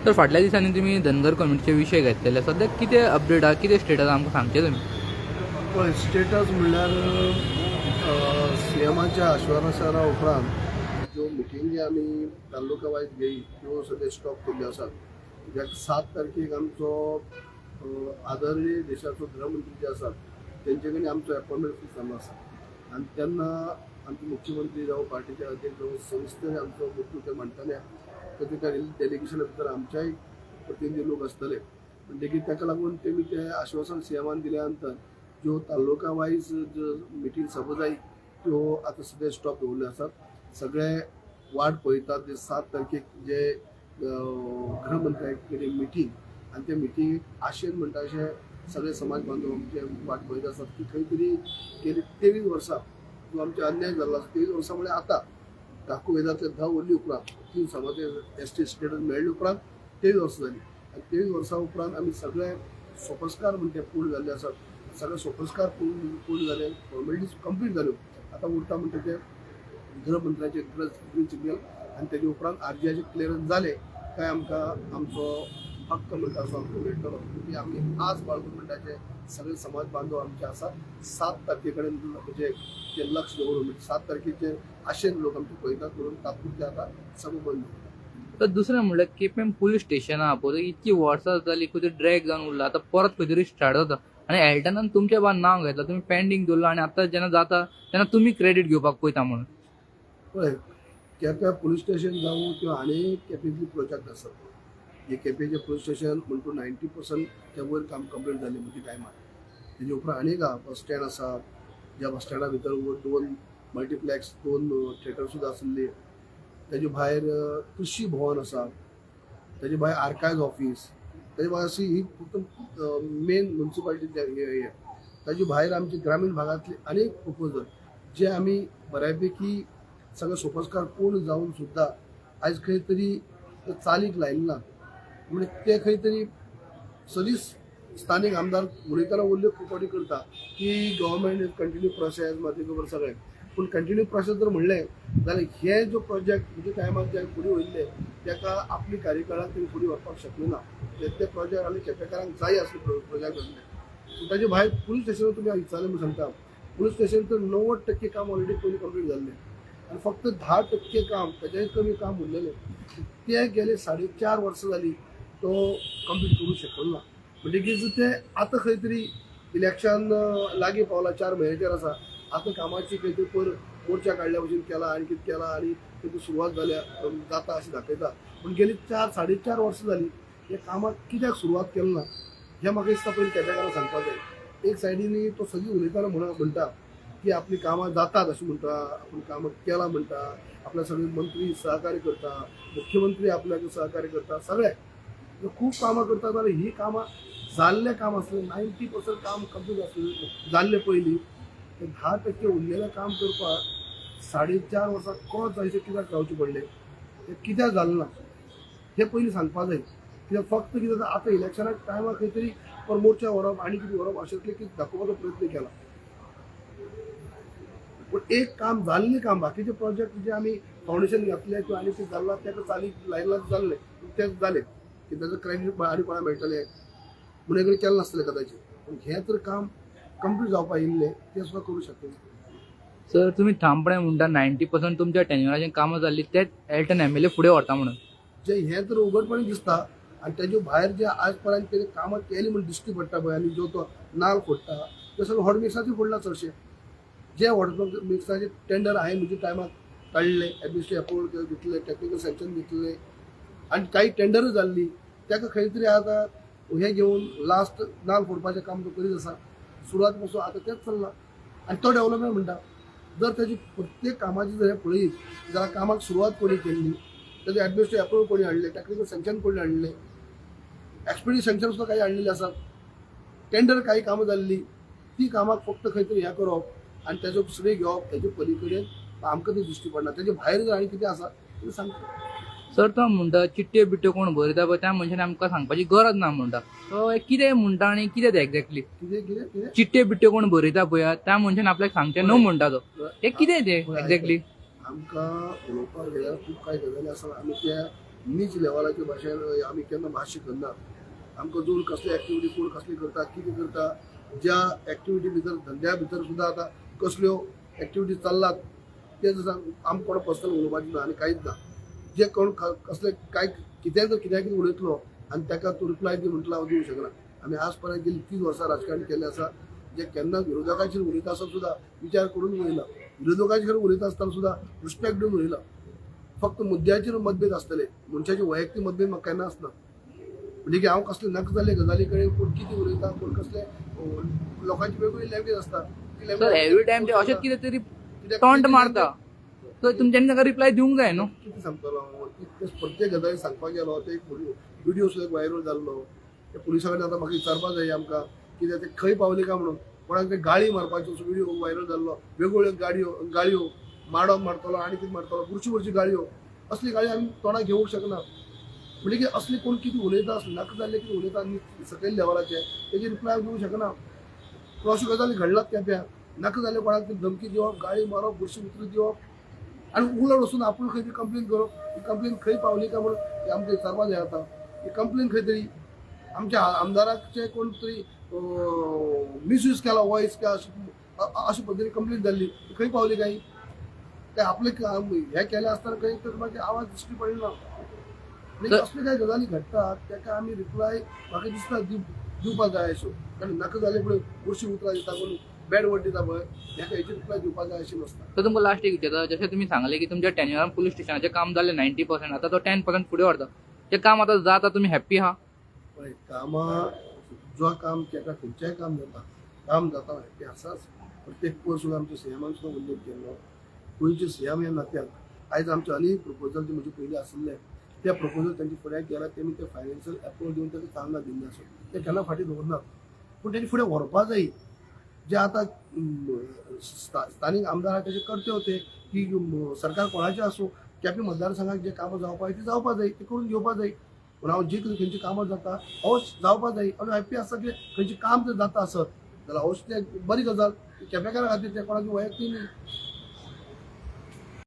तर फाटल्या दिसांनी तुम्ही धनगर कम्युनिटीचे विषय घेतलेले सध्या कितें अपडेट आहा कितें स्टेटस आमकां सांगचे तुमी? पळय स्टेटस म्हणल्यार सीएमाच्या आश्वासना उपरांत ज्यो मिटिंगी आमी तालुका वायज घेयी त्यो सगळे स्टॉप केल्ल्यो आसात. ज्याक 7 तारखेक आमचो आदरणीय देशाचो गृहमंत्री जे आसात तेंचे कडेन आमचो अपॉइंटमेंट फिक्स जाल्लो आसा आनी तेन्ना आमचे मुख्यमंत्री जावं पार्टीचे अध्यक्ष जावं सविस्तर आमचो मुद्दो ते मांडटले. त्या डेलिगेशना भितर आमच्याय प्रतिनिधी लोक आसतले. देखीक ताका लागून तेमी ते आश्वासन सीएमान दिल्या नंतर ज्यो तालुका वायज ज्यो मिटींग सभा जाय त्यो आतां सगळे स्टॉप दवरल्ले आसात. सगळे वाट पळयतात ते 7 तारखेक जे गृहमंत्र्या कडेन मिटींग आनी ते मिटींगेक आशेन म्हणटा अशें सगळे समाज बांधव आमचे वाट पळयत आसात की खंय तरी गेली 23 वर्सां जो आमचे अन्याय जाल्लो आसा 23 वर्सां म्हळ्यार आतां काकू वेदांतले 10 वर्ली उपरांत 3 समाजाचे एसटी स्टेटस मेळ्ळे उपरांत 23 वर्सां जाली आनी 23 वर्सां उपरांत आमी सगळे सोपस्कार म्हणटा ते पूर्ण जाल्ले आसात. सगळे सोपस्कार पूर्ण जाले, फॉर्मेलिटीज कंप्लीट जाल्यो. आतां उरता म्हणटा ते गृहमंत्र्याचे ग्रीन सिग्नल आनी तेजे उपरांत आरजीआयचे क्लियरन्स जाले काय आमकां आमचो हक्क म्हणटा असो आमकां मेळटलो की आमी आज बाळगून म्हणटाचे सगळे समाज बांधव आमचे आसात. 7 तारखे कडेन म्हणजे ते लक्ष दवरून म्हणजे 7 तारखेचेर आशेन लोक आमचे पळयतात म्हणून तात्पुरते आतां सगळें बंद. तर दुसरें म्हणल्यार केपें पुलीस स्टेशन आहा पळय इतकी वर्सां जाली खंय तरी ड्रॅग जावन उरला आतां परत खंय तरी स्टार्ट जाता आनी एल्टनान तुमचें बाबा नांव घेतलां तुमी पेंडींग दवरला आनी आतां जेन्ना जाता तेन्ना तुमी क्रेडीट घेवपाक पळयता म्हणून. पळय केप्यां पुलीस स्टेशन जावं किंवा आनी केपेंतली प्रोजेक्ट आसात. हे केपेंचें पुलीस स्टेशन म्हणटा 90% त्या वयर काम कंप्लीट जालें म्हणजे टायमार. तेजे उपरांत आनीक आहा बस स्टँड आसा. ज्या बस स्टँडा भितर 2 मल्टीप्लेक्स 2 थिएटर सुद्दां आसले. तेजे भायर कृषी भवन आसा. तेजे भायर आर्कायव्ज ऑफिस. तेजे भायर अशी ही फक्त मेन म्युनिसिपालिटी हे ताजे भायर आमचे ग्रामीण भागातले अनेक प्रपोजल जे आमी बऱ्यापैकी सगळे सोपस्कार पूर्ण जावन सुद्दां आयज खंय तरी चालीक लायिल्ले ना. म्हणजे ते खंय तरी सदीस स्थानीक आमदार उलयतना उल्लेख खूब फावटी करता की गव्हर्मेंट कंटिन्यू प्रोसेस माती खबर सगळें पूण कंटिन्यू प्रोसेस जर म्हणलें जाल्यार हे जो प्रोजेक्ट म्हणजे टायमार जे फुडें वयल्ले ताका आपली कार्यकाळाक तेणी फुडें व्हरपाक शकले ना. ते प्रोजेक्ट आनी केपेकारांक जाय आसले प्रोजेक्ट आसले. ताजे भायर पुलीस स्टेशन तुमी विचारलें म्हणून सांगता पुलीस स्टेशन तर 90% काम ऑलरेडी पयलीं कंप्लीट जाल्लें आनी फक्त 10% काम ताच्याय कमी काम उरलेलें. ते गेले 4.5 वर्सां जाली तो कंप्लीट करूंक शकलो ना. म्हणटकीच ते आतां खंय तरी इलेक्शन लागीं पावला 4 म्हयन्याचेर आसा. आतां कामाची खंय तरी मोर्चा काडल्या भशेन केला आनी कितें केला आनी तेतून सुरवात जाल्या जाता अशें दाखयता. पूण गेली 4.5 वर्सां जाली हे कामाक कित्याक सुरवात केली ना हें म्हाका दिसता पयलीं केपेकारांक सांगपाक जाय. एक सायडीनी तो सगळीं उलयतना म्हणटा की आपली कामां जातात अशें म्हणटा, आपूण कामां केला म्हणटा, आपल्या सगळे मंत्री सहकार्य करता, मुख्यमंत्री आपल्याक सहकार्य करता, सगळे खूब कामां करतात. जाल्यार ही कामां जाल्लें काम आसलें 90% काम कंप्लीट आसलें जाल्लें पयलीं. 10% उरलेलें काम करपाक 4.5 वर्सां कोच जायचे कित्याक रावचें पडलें हें कित्याक जालें ना हें पयलीं सांगपाक जाय. कित्याक फक्त कितें जाता आतां इलेक्शनाक टायमार खंय तरी मोर्चा व्हरप आनी कितें व्हरप अशेंतलें कितें दाखोवपाचो प्रयत्न केला. पूण एक काम जाल्लें काम बाकीचे प्रोजेक्ट जे आमी फावंडेशन घातले किंवा आनी कितें जाल्ला तेका चालीक लायला जाल्लें तें जालें की ताजो क्रेडीट आनी कोणा मेळटलें म्हणून कडेन केलें नासतलें कदाचित. पूण हें तर काम कंप्लीट जावपाक येयल्लें तें सुद्दां करूं शकले. सर तुमी ठामपणे म्हणटा 90% तुमच्या टेन्युराचें कामां जाल्लीं तेच एल्टन एमएलए फुडें व्हरता म्हणून. जे हें तर उघडपणी दिसता आनी तेजे भायर जे आज पर्यंत तेणी कामां केली म्हण दिश्टी पडटा पळय आनी जो तो नाल फोडटा ते सगळे हॉट मिक्साचे फोडला चडशे. जे हॉट मिक्साचे टेंडर आहे म्हणजे टायमार काडले एडमिनिस्ट्रेटिव्ह अप्रुवल घेतले टेक्निकल सँक्शन घेतले आनी काही टेंडर जाल्ली ताका खंय तरी आतां हे घेवन लास्ट नाल फोडपाचें काम तो करीत आसा. सुरवात पासून आतां तेंच चल्लां आनी तो डेव्हलपमेंट म्हणटा. जर तेजी प्रत्येक कामाची जर हे पळयत जाल्यार कामाक सुरवात कोणी केल्ली, तेजे एडमिनिस्ट्रेटिव्ह अप्रुवल कोणी हाडले, टेक्निकल सँक्शन कोणी हाडले, एक्सपिडिशन सँक्शन सुद्दां काही हाडलेले आसात. टेंडर काही कामां जाल्ली ती कामाक फक्त खंय तरी हें करप आनी तेजो श्रेय घेवप हेजे पली कडेन आमकां ती दिश्टी पडना. तेजे भायर जर आनी कितें आसा तें सांगता. सर तो म्हणटा चिट्ट्यो बिट्ट्यो कोण भरयता पळय त्या मनशान आमकां सांगपाची गरज ना म्हणटा. तो कितें म्हणटा आनी कितें तें एक्झॅक्टली कितें कितें कितें चिट्ट्यो बिट्ट्यो कोण भरयता पळय त्या मनशान आपल्याक सांगचें न्हू म्हणटा तो. हे कितें तें एक्झॅक्टली? आमकां उलोवपाक गेल्यार खूब कांय गजाली आसा. आमी त्या नीच लेवलाची भाशेन आमी केन्ना भाश्य करना. आमकां जोड कसली एक्टिविटी कोण कसली करता कितें करता ज्या एक्टिविटी भितर धंद्या भितर सुद्दां आतां कसल्यो एक्टिविटी चल्लात ते आमकां कोणा पर्सनल उलोवपाचें ना आनी कांयच ना. जे कोण कसले काय कितें जर कित्याक उलयतलो आनी ताका तूं रिप्लाय दी म्हटल्यार हांव दिवंक शकना. आमी आज पर्यंत गेली 30 वर्सां राजकारण केल्लें आसा. जे केन्ना विरोधकाचेर उलयता आसतना सुद्दां विचार करून उलयला. विरोधकाचेर उलयता आसतना सुद्दां रिस्पेक्ट दिवन उलयला. फक्त मुद्द्याचेर मतभेद आसतले, मनशाचे वैयक्तीक मतभेद म्हाका केन्ना आसना. म्हणजे की हांव कसले नक जाल्ले गजाली कडेन कोण कितें उलयता कोण कसले लोकांची वेगवेगळी लँग्वेज आसता. सर एवरी टाइम ते अशेंच कितें तरी टॉन्ट मारता तर तुमच्यांनी ताका रिप्लाय दिवंक जाय न्हू. कितें सांगतलो प्रत्येक गजाली सांगपाक गेलो ते एक व्हिडिओ सुद्दां व्हायरल जाल्लो. त्या पुलिसा कडेन आतां म्हाका विचारपाक जाय आमकां कितें ते खंय पावले काय म्हणून कोणाक ते गाळी मारपाचो व्हिडिओ व्हायरल जाल्लो. वेगवेगळ्यो गाळयो माडो मारतलो आनी कितें मारतलो बुरशी गाळयो असली गाळी आमी तोंडाक घेवंक शकना. म्हणजे की असले कोण कितें उलयता नाका जाल्ले कितें उलयता सकयल लेवलाचे तेजी रिप्लाय दिवंक शकना. अश्यो गजाली घडलात केप्यां नाका जाल्ले कोणाक तरी धमकी दिवप गाळी मारप बुरशी उतरी दिवप आनी उलट वचून आपूण खंय तरी कंप्लेन करप. ही कंप्लेन खंय पावली काय म्हणून ती आमकां विचारपाक जाय आतां. ही कंप्लेन खंय तरी आमच्या आमदाराचे कोण तरी मिसयूज केला वॉयस काय अशे पद्दतीन कंप्लेन जाल्ली खंय पावली काय आपले हे केले आसतना खंय तर मागीर आवाज दिश्टी पडना. म्हणजे असले काय गजाली घडटात ताका आमी रिप्लाय म्हाका दिसता दिवपाक जाय अश्यो. कारण नाका जाले फुडें बुरशी उतरां दिता कोण बॅड वर्ड दिता पळय ताका हेची रिप्लाय दिवपाक जाय अशी नासता. तर तुमकां लास्ट एक विचारता जशें तुमी सांगले की तुमच्या टेन्युरान पुलीस स्टेशनाचें काम जालें 90%. आतां तो 10% फुडें व्हरता. तें काम आतां जाता तुमी हॅप्पी आहा. पळय कामां जो काम केटा खंयचेंय काम जाता हॅप्पी आसाच. प्रत्येक सुद्दां आमच्या सीएमान सुद्दां उल्लेख केल्लो. गोंयचे सीएम ह्या नात्यान आयज आमचे अनेक प्रपोजल जे म्हणजे पयलीं आशिल्ले त्या प्रपोजल तांचे फुडें केला तेमी ते फायनान्शियल एप्रूवल दिवन ताका चांगला दिल्ले आसत. ते केन्ना फाटीं दवरनात. पूण तांचे फुडें व्हरपा जाय. जे आतां स्थानीक आमदार ताचे कर्तव्य होते की सरकार कोणाचें आसूं केपें मतदारसंघाक जे कामां जावपाक ती जावपा जाय ती करून घेवपा जाय. पूण हांव जी खंयची कामां जाता अवश्य जावपा जाय. आनी हॅप्पी आसा की खंयचें काम जर जाता आसत जाल्यार अवश्य तें बरी गजाल केपेकारा खातीर तें कोणाचें वैयक्तीक न्ही.